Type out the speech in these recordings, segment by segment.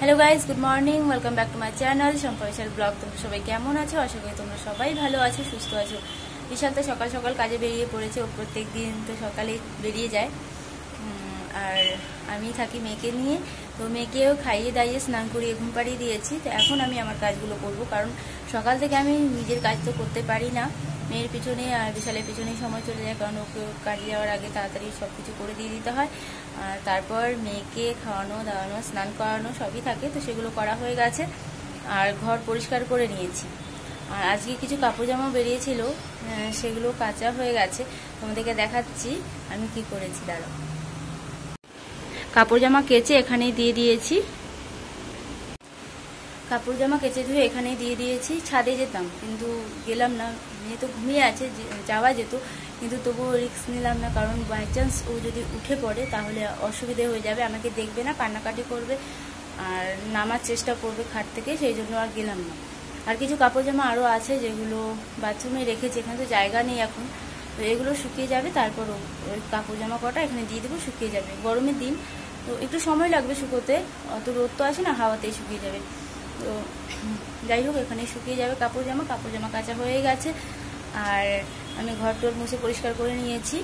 Hello guys, good morning, welcome back to my channel Shampa Bishal blog. তোমরা সবাই কেমন আছো? আশা করি তোমরা সবাই ভালো আছো, সুস্থ আছো। বিশাল তো সকাল সকাল কাজে বেরিয়ে পড়েছে। ও প্রত্যেক দিন তো সকালেই বেরিয়ে যায়, আর আমি থাকি মেয়েকে নিয়ে। তো মেয়েকেও খাইয়ে দাইয়ে স্নান করিয়ে ঘুম পাড়িয়ে দিয়েছি। তো এখন আমি আমার কাজগুলো করব, কারণ সকাল থেকে আমি নিজের কাজ তো করতে পারি না। মেয়ের পিছনে আর বিশালের পিছনেই সময় চলে যায়, কারণ ওকে কাজে যাওয়ার আগে তাড়াতাড়ি সব কিছু করে দিয়ে দিতে হয়। আর তারপর মেয়েকে খাওয়ানো দাওয়ানো স্নান করানো সবই থাকে, তো সেগুলো করা হয়ে গেছে। আর ঘর পরিষ্কার করে নিয়েছি। আর আজকে কিছু কাপড় জামা বেরিয়েছিল, সেগুলো কাচা হয়ে গেছে। তোমাদেরকে দেখাচ্ছি আমি কি করেছি। দাঁড়াও, কাপড় জামা কেচে এখানেই দিয়ে দিয়েছি। কাপড় জামা কেচে ধুয়ে এখানেই দিয়ে দিয়েছি। ছাদে যেতাম, কিন্তু গেলাম না। মেয়ে তো ঘুমিয়ে আছে, যাওয়া যেত, কিন্তু তবুও রিস্ক নিলাম না, কারণ বাই চান্স ও যদি উঠে পড়ে তাহলে অসুবিধে হয়ে যাবে। আমাকে দেখবে না, কান্নাকাটি করবে আর নামার চেষ্টা করবে খাট থেকে, সেই জন্য আর গেলাম না। আর কিছু কাপড় জামা আরও আছে যেগুলো বাথরুমে রেখেছি, এখানে তো জায়গা নেই এখন। তো এগুলো শুকিয়ে যাবে, তারপর ওই কাপড় জামা কটা এখানে দিয়ে দেবো, শুকিয়ে যাবে। গরমের দিন তো একটু সময় লাগবে শুকোতে, অত রোদ তো আসে না, হাওয়াতেই শুকিয়ে যাবে। তো যাই হোক, এখানে শুকিয়ে যাবে কাপড় জামা কাচা হয়ে গেছে। আর আমি ঘর টোর মুছে পরিষ্কার করে নিয়েছি।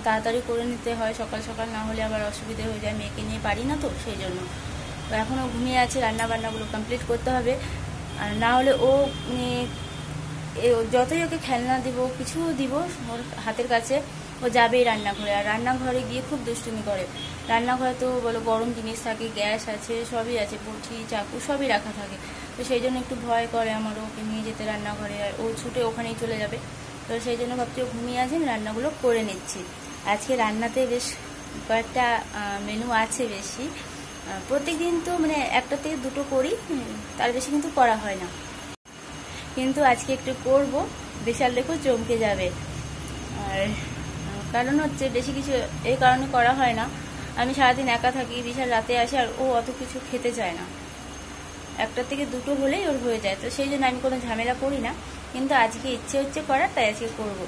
তাড়াতাড়ি করে নিতে হয়, সকাল সকাল না হলে আবার অসুবিধে হয়ে যায়। মেয়েকে নিয়ে পারি না তো, সেই জন্য। তো এখনও ঘুমিয়ে আছে, রান্নাবান্নাগুলো কমপ্লিট করতে হবে। আর না হলে ও যতই ওকে খেলনা দিব, কিছু দিব ওর হাতের কাছে, ও যাবেই রান্নাঘরে। আর রান্নাঘরে গিয়ে খুব দুষ্টুমি করে। রান্নাঘরে তো বলো গরম জিনিস থাকে, গ্যাস আছে, সবই আছে, বটি চাকু সবই রাখা থাকে। তো সেই জন্য একটু ভয় করে আমার ওকে নিয়ে যেতে রান্নাঘরে, আর ও ছুটে ওখানেই চলে যাবে। তো সেই জন্য ভাবছি ও ঘুমিয়ে আছে, আমি রান্নাগুলো করে নিচ্ছি। আজকে রান্নাতে বেশ কয়েকটা মেনু আছে বেশি। প্রত্যেক দিন তো মানে একটা থেকে দুটো করি, তার বেশি কিন্তু করা হয় না। কিন্তু আজকে একটু করব, বিশাল দেখো চমকে যাবে। আর কারণ হচ্ছে বেশি কিছু এই কারণে করা হয় না, আমি সারাদিন একা থাকি, বিশাল রাতে আসে, আর ও অত কিছু খেতে চায় না। একটা থেকে দুটো হলেই ওর হয়ে যায়, তো সেই জন্য আমি কোনো ঝামেলা করি না। কিন্তু আজকে ইচ্ছে হচ্ছে করার, তাই আজকে করবো।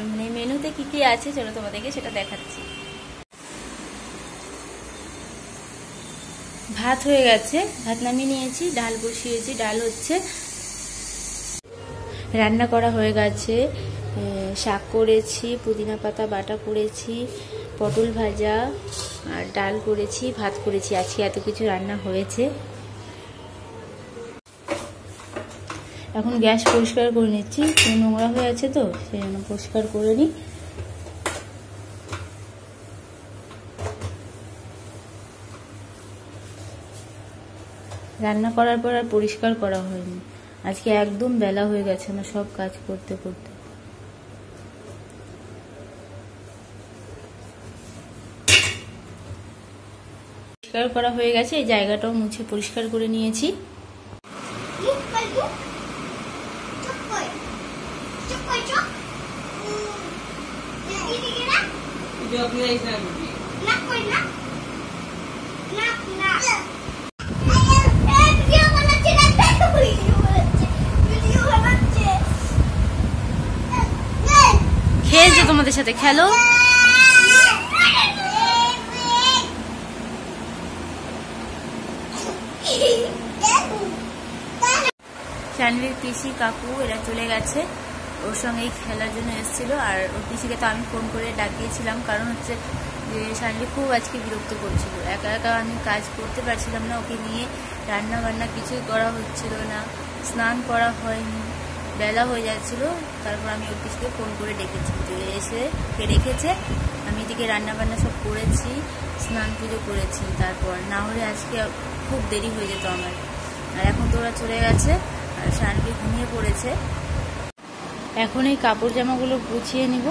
মানে মেনুতে কি কি আছে চলো তোমাদেরকে সেটা দেখাচ্ছি। ভাত হয়ে গেছে, ভাত নামিয়ে নিয়েছি, ডাল বসিয়েছি, ডাল হচ্ছে। রান্না করা হয়ে গেছে, শাক করেছি, পুদিনা পাতা বাটা করেছি, পটল ভাজা আর ডাল করেছি, ভাত করেছি। আজকে এত কিছু রান্না হয়েছে। এখন গ্যাস পরিষ্কার করে নিচ্ছি, নোংরা হয়ে আছে তো, সেই জন্য পরিষ্কার করে নিই। রান্না করার পর আর পরিষ্কার করা হয়নি। আজকে একদম বেলা হয়ে গেছে আমার সব কাজ করতে করতে। পরিষ্কার করা হয়ে গেছে, এই জায়গাটাও মুছে পরিষ্কার করে নিয়েছি। খেলছে তোমাদের সাথে, খেলো। শানভির পিসি কাকু এরা চলে গেছে, ওর সঙ্গেই খেলার জন্য এসেছিল। আর ওর পিসিকে তো আমি ফোন করে ডাকিয়েছিলাম, কারণ হচ্ছে যে শানভি খুব আজকে বিরক্ত করছিল। একা একা আমি কাজ করতে পারছিলাম না, ওকে নিয়ে রান্না বান্না কিছুই করা হচ্ছিল না, স্নান করা হয়নি, বেলা হয়ে যাচ্ছিল। তারপর আমি ওর পিসিকে ফোন করে ডেকেছি, যে এসে কে রেখেছে। আমি এদিকে রান্না বান্না সব করেছি, স্নান পুজো করেছি। তারপর না হলে আজকে খুব দেরি হয়ে যেত আমার। আর এখন তো ওরা চলে গেছে, আর শানভি ঘুমিয়ে পড়েছে। এখন এই কাপড় জামাগুলো গুছিয়ে নিব।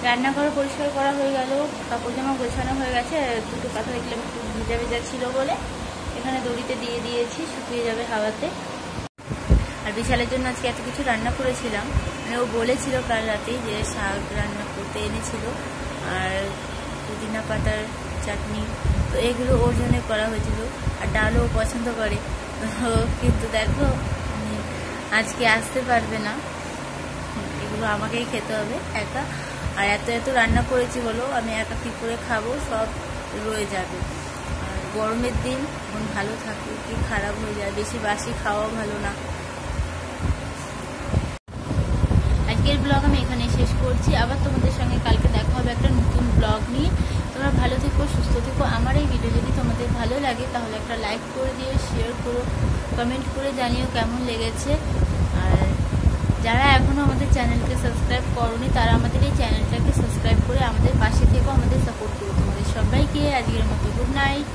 রান্নাঘর পরিষ্কার করা হয়ে গেল, কাপড় জামা গোছানো হয়ে গেছে। দুটো কাঁথা দেখলাম একটু ভিজা ভিজা ছিল বলে এখানে দড়িতে দিয়ে দিয়েছি, শুকিয়ে যাবে হাওয়াতে। আর বিশালের জন্য আজকে এত কিছু রান্না করেছিলাম, মানে ও বলেছিল কাল রাতেই যে শাক রান্না করতে এনেছিল আর পুদিনা পাতার চাটনি, তো এগুলো ওর জন্য করা হয়েছিল। আর ডালও পছন্দ করে, কিন্তু দেখো আজকে আসতে পারবে না, এগুলো আমাকেই খেতে হবে একা। আর এত এত রান্না করেছি বলো আমি একা কী করে খাবো, সব রয়ে যাবে। আর গরমের দিন এখন ভালো থাকে কি খারাপ হয়ে যায়, বেশি বাসি খাওয়া ভালো না। আজকের ব্লগ আমি এখানে শেষ করছি, আবার তোমাদের সঙ্গে কালকে দেখা হবে একটা নতুন ব্লগ নিয়ে। তোমরা ভালো থেকো, সুস্থ থেকো। আমার এই ভিডিও যদি তোমাদের ভালো লাগে তাহলে একটা লাইক করে দিও, শেয়ার করো, কমেন্ট করে জানিও কেমন লেগেছে। আর যারা এখনও আমাদের চ্যানেলকে সাবস্ক্রাইব করোনি তারা আমাদের এই চ্যানেলটাকে সাবস্ক্রাইব করে আমাদের পাশে থেকো, আমাদের সাপোর্ট করো। তোমাদের সবাইকে আজকের মতো গুড নাইট।